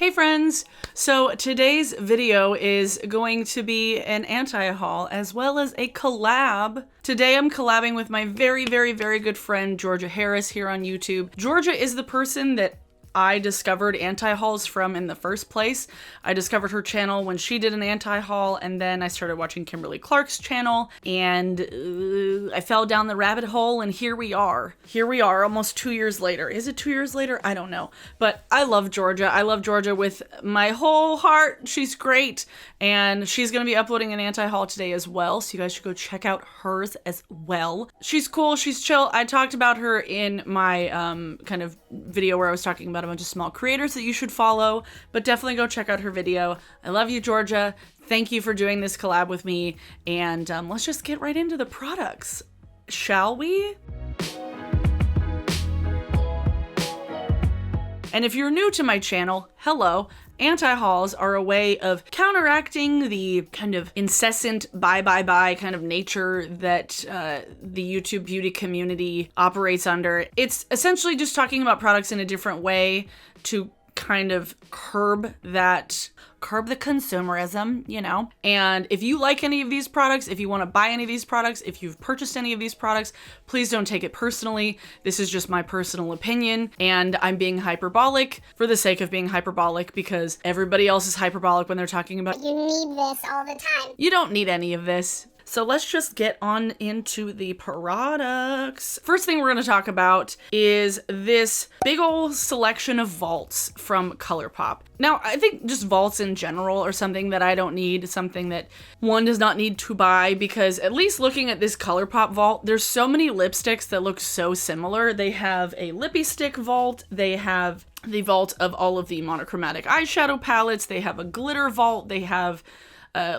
Hey friends! So today's video is going to be an anti-haul as well as a collab. Today I'm collabing with my very good friend Georgia Harris here on YouTube. Georgia is the person that I discovered anti-hauls from in the first place. I discovered her channel when she did an anti-haul, and then I started watching Kimberly Clark's channel, and I fell down the rabbit hole, and here we are. Here we are almost 2 years later. Is it 2 years later? I don't know. But I love Georgia. I love Georgia with my whole heart. She's great, and she's gonna be uploading an anti-haul today as well, so you guys should go check out hers as well. She's cool, she's chill. I talked about her in my kind of video where I was talking about a bunch of small creators that you should follow, but definitely go check out her video. I love you, Georgia. Thank you for doing this collab with me, and let's just get right into the products, shall we? And if you're new to my channel, hello. Anti-hauls are a way of counteracting the kind of incessant buy kind of nature that the YouTube beauty community operates under. It's essentially just talking about products in a different way to kind of curb the consumerism, you know? And if you like any of these products, if you want to buy any of these products, if you've purchased any of these products, please don't take it personally. This is just my personal opinion, and I'm being hyperbolic for the sake of being hyperbolic because everybody else is hyperbolic when they're talking about, you need this all the time. You don't need any of this. So let's just get on into the products. First thing we're going to talk about is this big old selection of vaults from ColourPop. Now, I think just vaults in general are something that I don't need, something that one does not need to buy, because at least looking at this ColourPop vault, there's so many lipsticks that look so similar. They have a lippy stick vault, they have the vault of all of the monochromatic eyeshadow palettes, they have a glitter vault, they have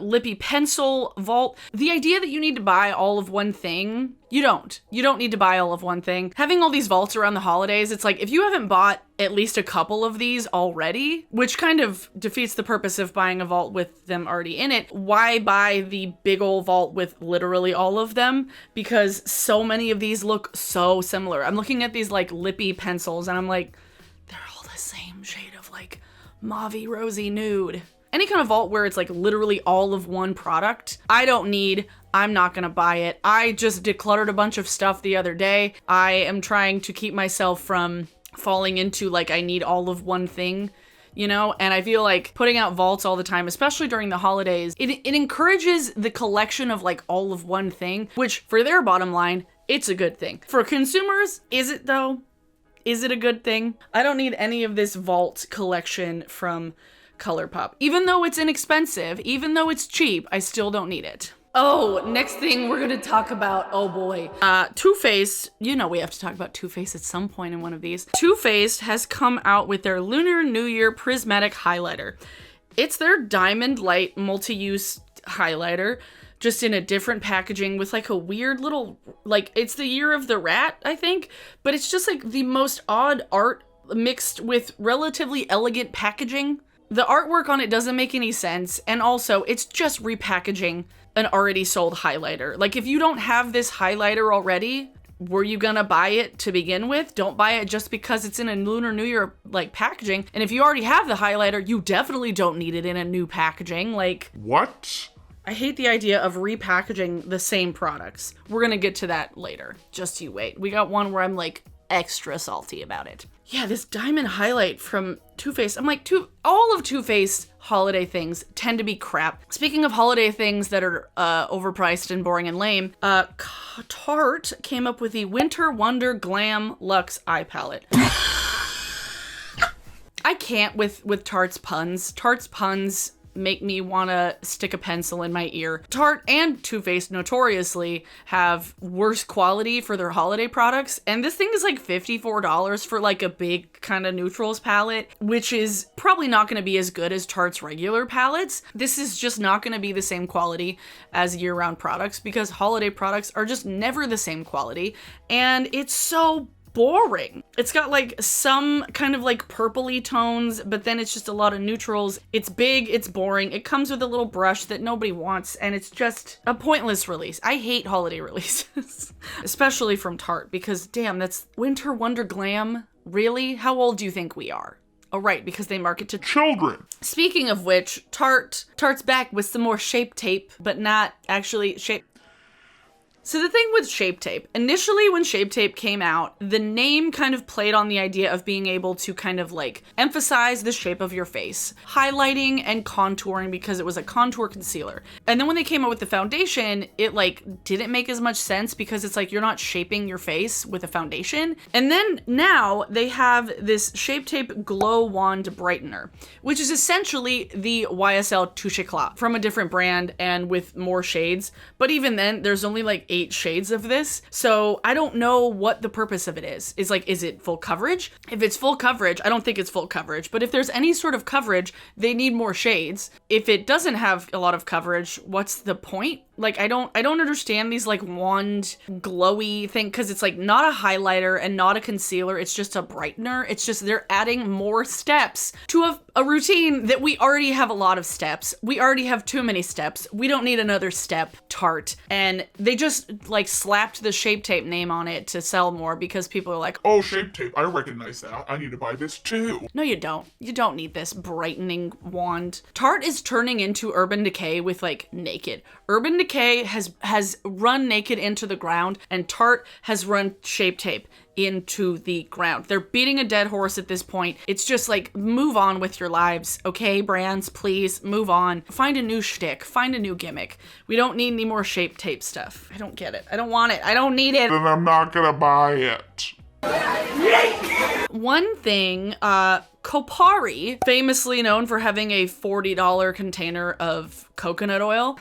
lippy pencil vault. The idea that you need to buy all of one thing, you don't. You don't need to buy all of one thing. Having all these vaults around the holidays, it's like if you haven't bought at least a couple of these already, which kind of defeats the purpose of buying a vault with them already in it, why buy the big old vault with literally all of them? Because so many of these look so similar. I'm looking at these like lippy pencils and I'm like, they're all the same shade of like mauvey rosy nude. Any kind of vault where it's like literally all of one product, I don't need. I'm not gonna buy it. I just decluttered a bunch of stuff the other day. I am trying to keep myself from falling into like I need all of one thing, you know? And I feel like putting out vaults all the time, especially during the holidays, it encourages the collection of like all of one thing, which for their bottom line, it's a good thing. For consumers, is it though? Is it a good thing? I don't need any of this vault collection from ColourPop. Even though it's inexpensive, even though it's cheap, I still don't need it. Oh, next thing we're gonna talk about, oh boy. Too Faced, you know we have to talk about Too Faced at some point in one of these. Too Faced has come out with their Lunar New Year Prismatic Highlighter. It's their Diamond Light multi-use highlighter, just in a different packaging with like a weird little, like it's the year of the rat, I think, but it's just like the most odd art mixed with relatively elegant packaging. The artwork on it doesn't make any sense, and also it's just repackaging an already sold highlighter. Like if you don't have this highlighter already, were you gonna buy it to begin with? Don't buy it just because it's in a Lunar New Year like packaging. And if you already have the highlighter, you definitely don't need it in a new packaging. Like, what? I hate the idea of repackaging the same products. We're gonna get to that later. Just you wait. We got one where I'm like extra salty about it. Yeah, this diamond highlight from Too Faced. I'm like, all of Too Faced holiday things tend to be crap. Speaking of holiday things that are overpriced and boring and lame, Tarte came up with the Winter Wonder Glam Luxe Eye Palette. I can't with Tarte's puns. Tarte's puns make me want to stick a pencil in my ear. Tarte and Too Faced notoriously have worse quality for their holiday products, and this thing is like $54 for like a big kind of neutrals palette, which is probably not going to be as good as Tarte's regular palettes. This is just not going to be the same quality as year-round products because holiday products are just never the same quality, and it's so boring. It's got like some kind of like purpley tones, but then it's just a lot of neutrals. It's big, it's boring. It comes with a little brush that nobody wants, and it's just a pointless release. I hate holiday releases, especially from Tarte, because damn, that's Winter Wonder Glam. Really? How old do you think we are? Oh, right, because they market to children. Speaking of which, Tarte's back with some more Shape Tape, but not actually Shape. So the thing with Shape Tape, initially when Shape Tape came out, the name kind of played on the idea of being able to kind of like emphasize the shape of your face, highlighting and contouring because it was a contour concealer. And then when they came out with the foundation, it like didn't make as much sense because it's like you're not shaping your face with a foundation. And then now they have this Shape Tape Glow Wand Brightener, which is essentially the YSL Touche Éclat from a different brand and with more shades. But even then, there's only like 8 shades of this. So I don't know what the purpose of it is. Is it full coverage? If it's full coverage, I don't think it's full coverage, but if there's any sort of coverage, they need more shades. If it doesn't have a lot of coverage, what's the point? Like, I don't understand these like wand glowy thing, because it's like not a highlighter and not a concealer. It's just a brightener. It's just they're adding more steps to a routine that we already have a lot of steps. We already have too many steps. We don't need another step, Tarte. And they just like slapped the Shape Tape name on it to sell more because people are like, oh, Shape Tape, I recognize that. I need to buy this too. No, you don't. You don't need this brightening wand. Tarte is turning into Urban Decay with like Naked. Urban Decay has run Naked into the ground, and Tarte has run Shape Tape into the ground. They're beating a dead horse at this point. It's just like, move on with your lives, okay, brands, please, move on. Find a new shtick, find a new gimmick. We don't need any more Shape Tape stuff. I don't get it. I don't want it. I don't need it. Then I'm not gonna buy it. One thing, Kopari, famously known for having a $40 container of coconut oil,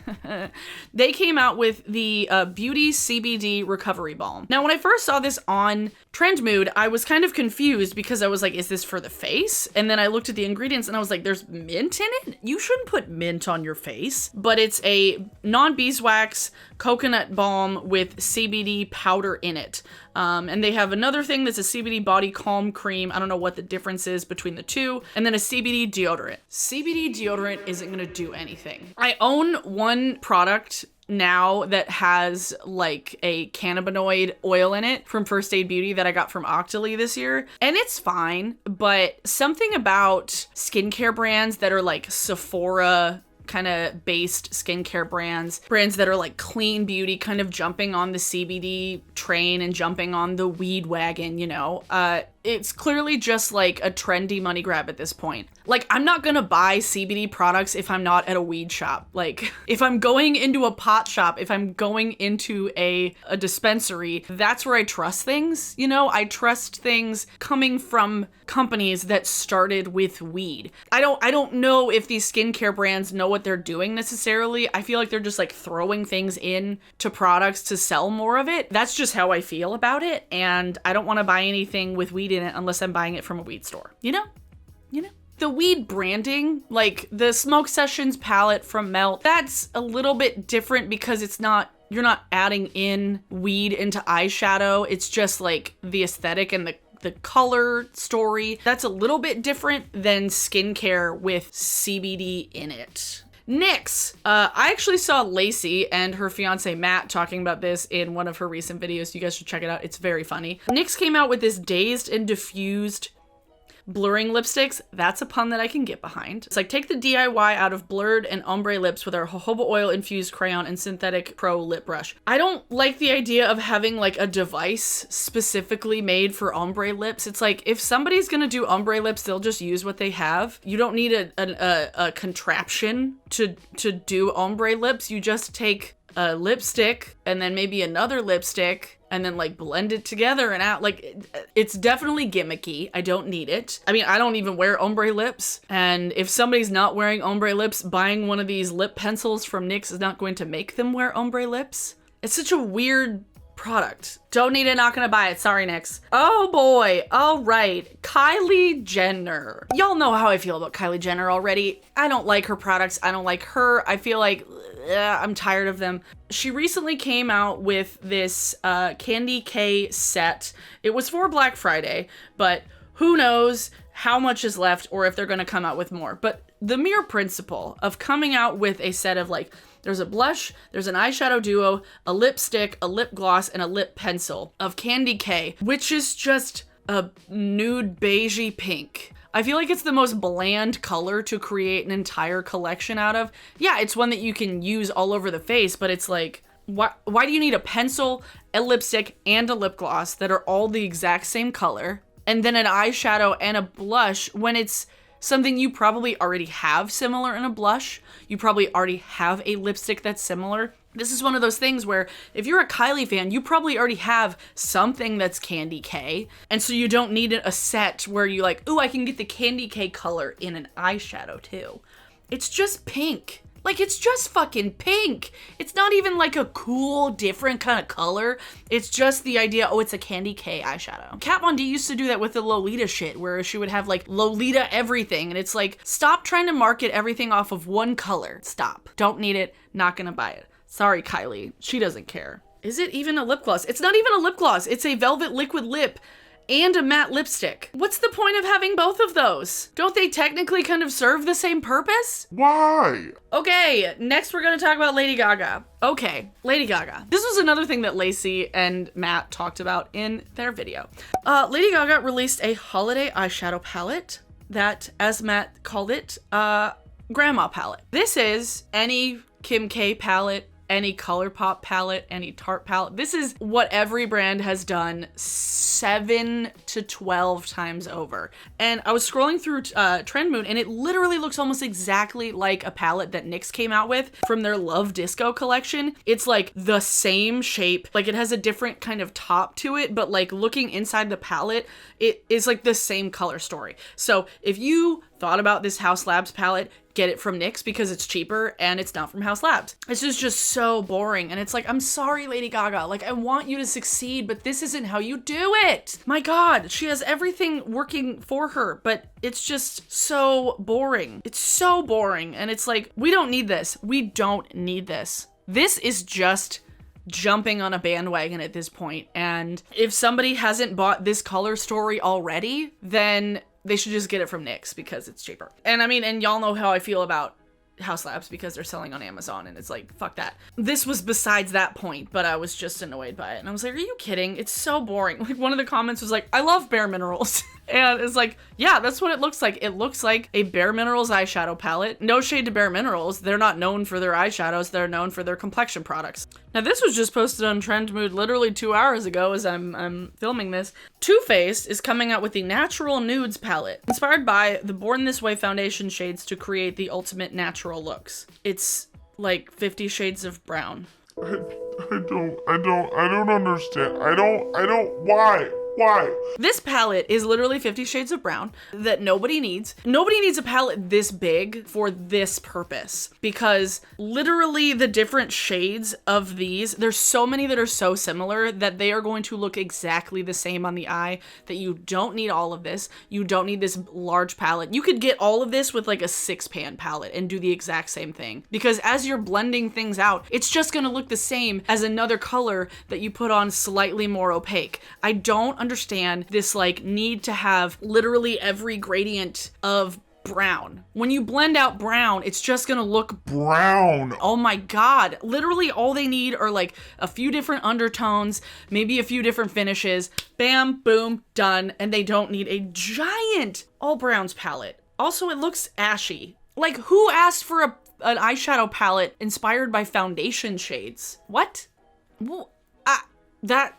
they came out with the Beauty CBD Recovery Balm. Now, when I first saw this on Trendmood, I was kind of confused because I was like, is this for the face? And then I looked at the ingredients and I was like, there's mint in it? You shouldn't put mint on your face. But it's a non-beeswax coconut balm with CBD powder in it. And they have another thing that's a CBD body calm cream. I don't know what the difference is between the two. And then a CBD deodorant. CBD deodorant isn't gonna do anything. I own one product now that has like a cannabinoid oil in it from First Aid Beauty that I got from Octoly this year. And it's fine, but something about skincare brands that are like Sephora kind of based skincare brands that are like clean beauty, kind of jumping on the CBD train and jumping on the weed wagon, you know, it's clearly just like a trendy money grab at this point. Like, I'm not gonna buy CBD products if I'm not at a weed shop. Like, if I'm going into a pot shop, if I'm going into a dispensary, that's where I trust things, you know? I trust things coming from companies that started with weed. I don't know if these skincare brands know what they're doing necessarily. I feel like they're just like throwing things in to products to sell more of it. That's just how I feel about it, and I don't want to buy anything with weed in it unless I'm buying it from a weed store, you know? The weed branding, like the Smoke Sessions palette from Melt, that's a little bit different because you're not adding in weed into eyeshadow. It's just like the aesthetic and the color story. That's a little bit different than skincare with CBD in it. NYX. I actually saw Lacey and her fiance Matt talking about this in one of her recent videos. You guys should check it out. It's very funny. NYX came out with this Dazed and Diffused blurring lipsticks. That's a pun that I can get behind. It's like, take the DIY out of blurred and ombre lips with our jojoba oil infused crayon and synthetic pro lip brush. I don't like the idea of having like a device specifically made for ombre lips. It's like, if somebody's gonna do ombre lips, they'll just use what they have. You don't need a contraption to do ombre lips. You just take a lipstick and then maybe another lipstick and then like blend it together and out. Like, it's definitely gimmicky. I don't need it. I mean, I don't even wear ombre lips. And if somebody's not wearing ombre lips, buying one of these lip pencils from NYX is not going to make them wear ombre lips. It's such a weird product. Don't need it, not gonna buy it. Sorry, NYX. Oh boy. All right. Kylie Jenner. Y'all know how I feel about Kylie Jenner already. I don't like her products. I don't like her. I feel like I'm tired of them. She recently came out with this Candy K set. It was for Black Friday, but who knows how much is left or if they're gonna come out with more. But the mere principle of coming out with a set of like, there's a blush, there's an eyeshadow duo, a lipstick, a lip gloss, and a lip pencil of Candy K, which is just a nude beigey pink. I feel like it's the most bland color to create an entire collection out of. Yeah, it's one that you can use all over the face, but it's like, why do you need a pencil, a lipstick, and a lip gloss that are all the exact same color, and then an eyeshadow and a blush when it's something you probably already have similar in a blush? You probably already have a lipstick that's similar. This is one of those things where if you're a Kylie fan, you probably already have something that's Candy K. And so you don't need a set where you like, ooh, I can get the Candy K color in an eyeshadow too. It's just pink. Like, it's just fucking pink. It's not even like a cool, different kind of color. It's just the idea, oh, it's a Candy K eyeshadow. Kat Von D used to do that with the Lolita shit, where she would have like Lolita everything. And it's like, stop trying to market everything off of one color. Stop. Don't need it. Not gonna buy it. Sorry, Kylie. She doesn't care. Is it even a lip gloss? It's not even a lip gloss. It's a velvet liquid lip and a matte lipstick. What's the point of having both of those? Don't they technically kind of serve the same purpose? Why? Okay, next we're gonna talk about Lady Gaga. Okay, Lady Gaga. This was another thing that Lacey and Matt talked about in their video. Lady Gaga released a holiday eyeshadow palette that, as Matt called it, grandma palette. This is any Kim K palette, any ColourPop palette, any Tarte palette. This is what every brand has done 7 to 12 times over. And I was scrolling through Trend Moon, and it literally looks almost exactly like a palette that NYX came out with from their Love Disco collection. It's like the same shape, like it has a different kind of top to it, but like looking inside the palette, it is like the same color story. So if you thought about this Haus Labs palette, get it from NYX because it's cheaper and it's not from Haus Labs. It's just so boring. And it's like, I'm sorry, Lady Gaga. Like, I want you to succeed, but this isn't how you do it. My God, she has everything working for her, but it's just so boring. It's so boring. And it's like, we don't need this. We don't need this. This is just jumping on a bandwagon at this point. And if somebody hasn't bought this color story already, then they should just get it from NYX because it's cheaper. And I mean, and y'all know how I feel about Haus Labs because they're selling on Amazon, and it's like, fuck that. This was besides that point, but I was just annoyed by it. And I was like, are you kidding? It's so boring. Like, one of the comments was like, I love BareMinerals. And it's like, yeah, that's what it looks like. It looks like a BareMinerals eyeshadow palette. No shade to BareMinerals. They're not known for their eyeshadows. They're known for their complexion products. Now, this was just posted on Trend Mood literally 2 hours ago as I'm filming this. Too Faced is coming out with the Natural Nudes palette, inspired by the Born This Way foundation shades to create the ultimate natural looks. It's like 50 shades of brown. I don't understand. Why? Why? This palette is literally 50 shades of brown that nobody needs. Nobody needs a palette this big for this purpose because literally the different shades of these, there's so many that are so similar that they are going to look exactly the same on the eye that you don't need all of this. You don't need this large palette. You could get all of this with like a 6-pan palette and do the exact same thing because as you're blending things out, it's just going to look the same as another color that you put on slightly more opaque. I don't understand this like need to have literally every gradient of brown. When you blend out brown, it's just gonna look brown. Oh my God. Literally all they need are like a few different undertones, maybe a few different finishes. Bam, boom, done. And they don't need a giant all browns palette. Also, it looks ashy. Like, who asked for an eyeshadow palette inspired by foundation shades? What? Well, I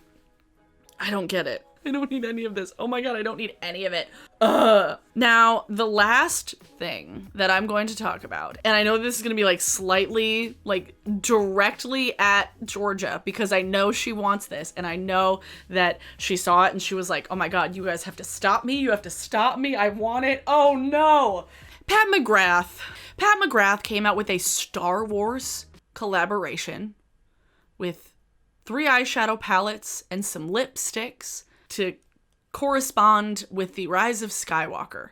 don't get it. I don't need any of this. Oh my God, I don't need any of it. Now, the last thing that I'm going to talk about, and I know this is gonna be like slightly, like directly at Georgia because I know she wants this and I know that she saw it and she was like, oh my God, you guys have to stop me. You have to stop me. I want it. Oh no. Pat McGrath. Pat McGrath came out with a Star Wars collaboration with 3 eyeshadow palettes and some lipsticks to correspond with the Rise of Skywalker.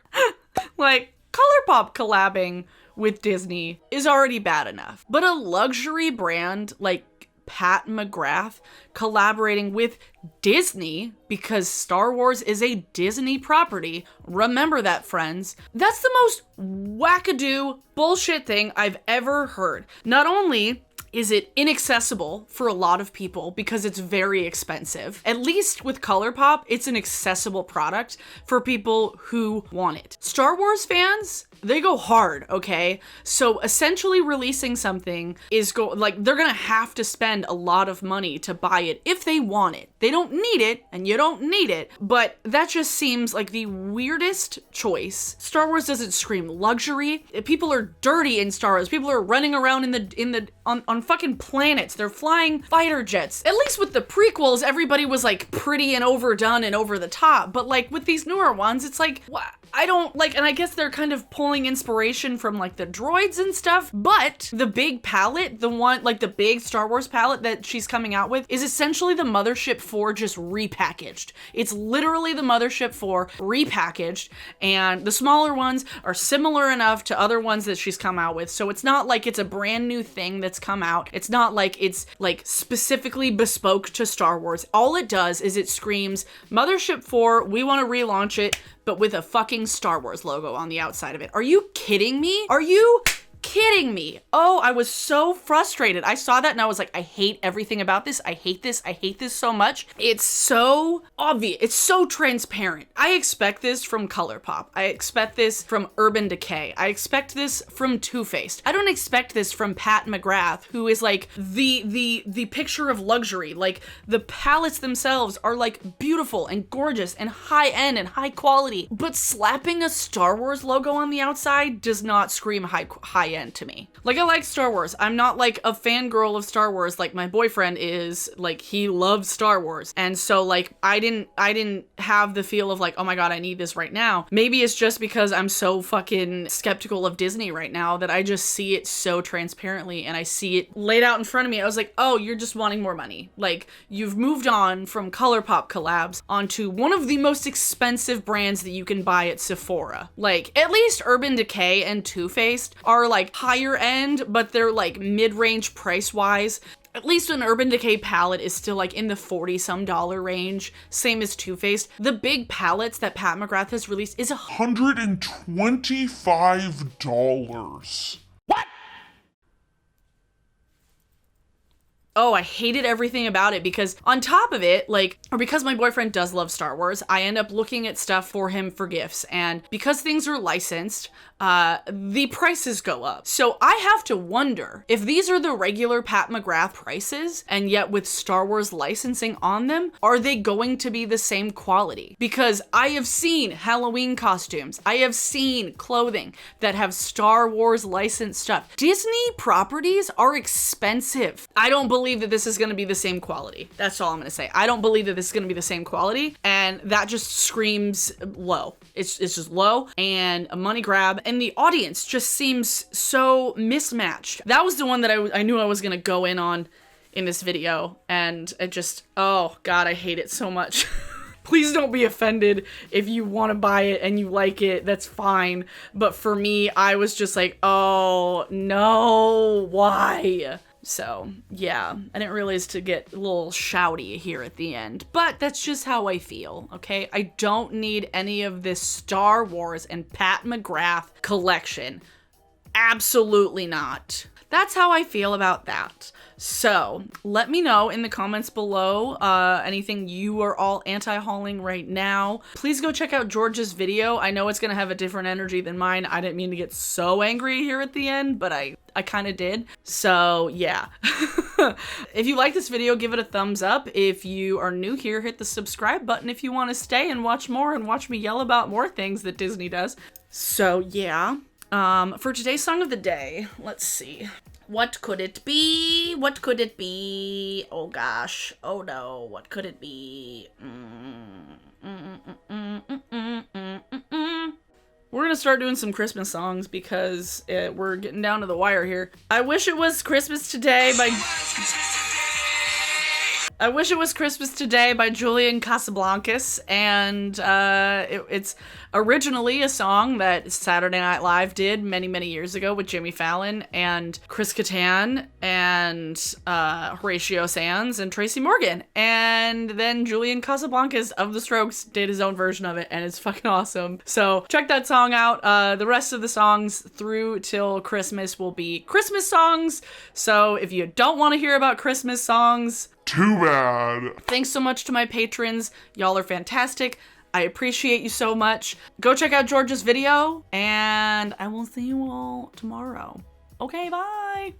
Like, ColourPop collabing with Disney is already bad enough. But a luxury brand like Pat McGrath collaborating with Disney because Star Wars is a Disney property. Remember that, friends. That's the most wackadoo bullshit thing I've ever heard. Not only is it inaccessible for a lot of people because it's very expensive. At least with ColourPop, it's an accessible product for people who want it. Star Wars fans, they go hard, okay? So essentially releasing something is they're gonna have to spend a lot of money to buy it if they want it. They don't need it, and you don't need it, but that just seems like the weirdest choice. Star Wars doesn't scream luxury. People are dirty in Star Wars. People are running around on fucking planets. They're flying fighter jets. At least with the prequels, everybody was like pretty and overdone and over the top, but like with these newer ones, it's like, I don't like, and I guess they're kind of pulling inspiration from like the droids and stuff, but the big palette, the one, like the big Star Wars palette that she's coming out with is essentially the Mothership 4 just repackaged. It's literally the Mothership 4 repackaged, and the smaller ones are similar enough to other ones that she's come out with. So it's not like it's a brand new thing that's come out. It's not like it's like specifically bespoke to Star Wars. All it does is it screams Mothership 4, we want to relaunch it, but with a fucking Star Wars logo on the outside of it. Are you kidding me? Are you kidding me? Oh, I was so frustrated. I saw that and I was like, I hate everything about this. I hate this. I hate this so much. It's so obvious. It's so transparent. I expect this from ColourPop. I expect this from Urban Decay. I expect this from Too Faced. I don't expect this from Pat McGrath, who is like the picture of luxury. Like the palettes themselves are like beautiful and gorgeous and high end and high quality, but slapping a Star Wars logo on the outside does not scream high end to me. Like, I like Star Wars. I'm not like a fangirl of Star Wars like my boyfriend is. Like, he loves Star Wars. And so like I didn't have the feel of like, oh my god, I need this right now. Maybe it's just because I'm so fucking skeptical of Disney right now that I just see it so transparently and I see it laid out in front of me. I was like, oh, you're just wanting more money. Like, you've moved on from ColourPop collabs onto one of the most expensive brands that you can buy at Sephora. Like, at least Urban Decay and Too Faced are like higher end, but they're like mid-range price-wise. At least an Urban Decay palette is still like in the $40-some range, same as Too Faced. The big palettes that Pat McGrath has released is $125. Oh, I hated everything about it because on top of it, like, or because my boyfriend does love Star Wars, I end up looking at stuff for him for gifts. And because things are licensed, the prices go up. So I have to wonder if these are the regular Pat McGrath prices, and yet with Star Wars licensing on them, are they going to be the same quality? Because I have seen Halloween costumes. I have seen clothing that have Star Wars licensed stuff. Disney properties are expensive. I don't believe that this is going to be the same quality. That's all I'm going to say. I don't believe that this is going to be the same quality, and that just screams low. It's just low and a money grab, and the audience just seems so mismatched. That was the one that I knew I was going to go in on in this video, and it just, oh god, I hate it so much. Please don't be offended if you want to buy it and you like it, that's fine. But for me, I was just like, oh no, why? So, yeah, I didn't realize to get a little shouty here at the end, but that's just how I feel, okay? I don't need any of this Star Wars and Pat McGrath collection. Absolutely not. That's how I feel about that. So, let me know in the comments below anything you are all anti-hauling right now. Please go check out George's video. I know it's gonna have a different energy than mine. I didn't mean to get so angry here at the end, but I kind of did. So, yeah. If you like this video, give it a thumbs up. If you are new here, hit the subscribe button if you want to stay and watch more and watch me yell about more things that Disney does. So, yeah. For today's song of the day, let's see. What could it be? What could it be? Oh gosh. Oh no. What could it be? We're gonna start doing some Christmas songs because we're getting down to the wire here. I wish it was Christmas today by... I Wish It Was Christmas Today by Julian Casablancas, and it's originally a song that Saturday Night Live did many, many years ago with Jimmy Fallon and Chris Kattan and Horatio Sanz and Tracy Morgan. And then Julian Casablancas of The Strokes did his own version of it, and it's fucking awesome. So check that song out. The rest of the songs through till Christmas will be Christmas songs. So if you don't want to hear about Christmas songs, too bad. thanks so much to my patrons. Y'all are fantastic. I appreciate you so much. Go check out George's video, and I will see you all tomorrow. Okay, bye.